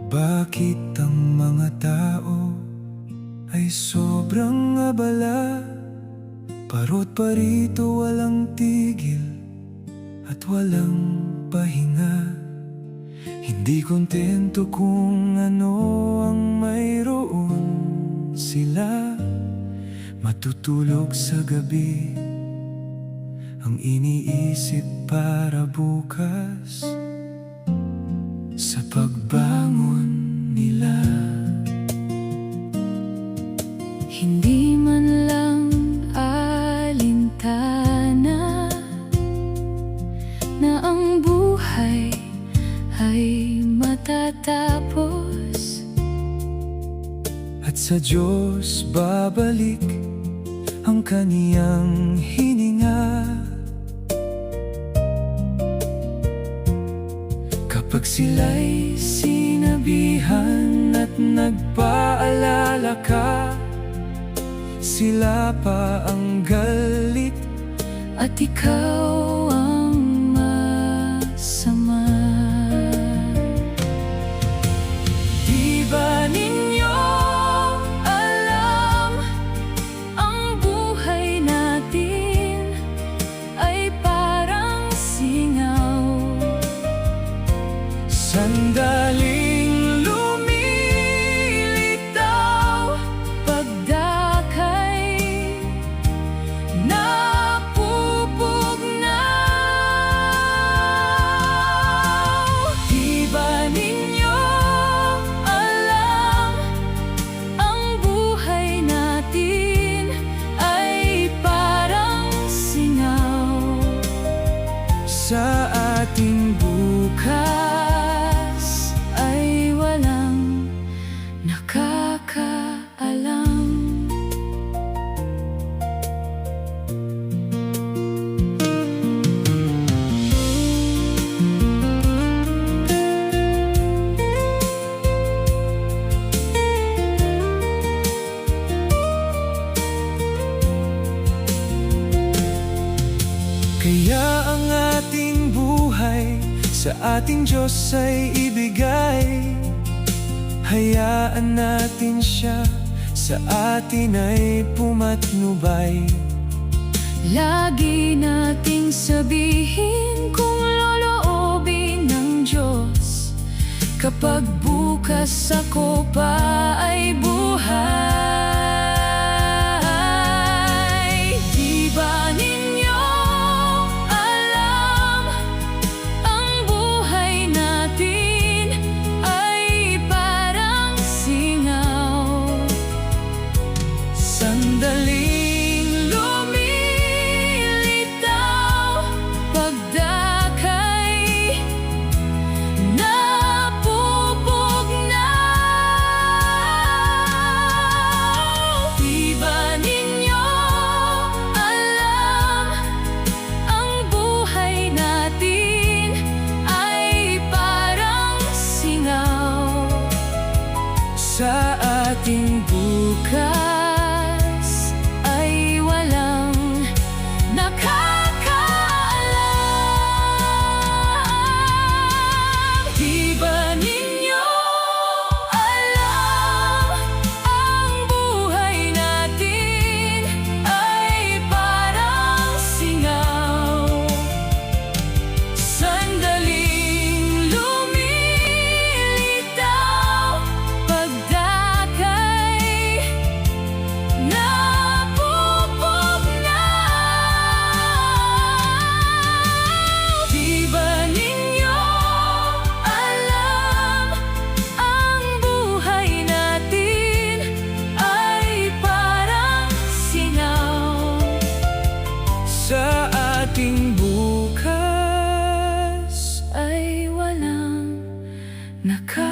Bakit ang mga tao ay sobrang abala? Parot pa rito, walang tigil at walang pahinga. Hindi kontento kung ano ang mayroon sila. Matutulog sa gabi, ang iniisip para bukas sa pagbangon nila. Hindi man lang alintana na ang buhay ay matatapos, At sa Diyos babalik ang kaniyang hininga. Kapag sila'y sinabihan at nagpaalala ka, sila pa ang galit at ikaw ang masama. Di ba ninyo Alam, ang buhay natin ay parang singaw, sandaling lumilitaw, pagdakay napupugnaw. di ba ninyo Alam, ang buhay natin ay parang singaw, sa ating bukas ay walang nakakaalam. Kaya ang ating buhay sa ating Diyos ay ibigay. Hayaan natin siya sa atin ay pumatnubay. Lagi nating sabihin kung loloobin ng Diyos, kapag bukas ako pa ay buhay. Di ba ninyo alam, ang buhay natin ay parang singaw, Sandaling lumilitaw, pagdakay napupugnaw. Di ba ninyo alam, ang buhay natin ay parang singaw, sa ating bukas ay walang nakakaalam. Di ba ninyo alam, ang buhay natin ay parang singaw, sandaling lumilitaw, pagdakay napupugnaw. Di ba ninyo alam, ang buhay natin ay parang singaw, sa ating bukas ay walang nakakaalam.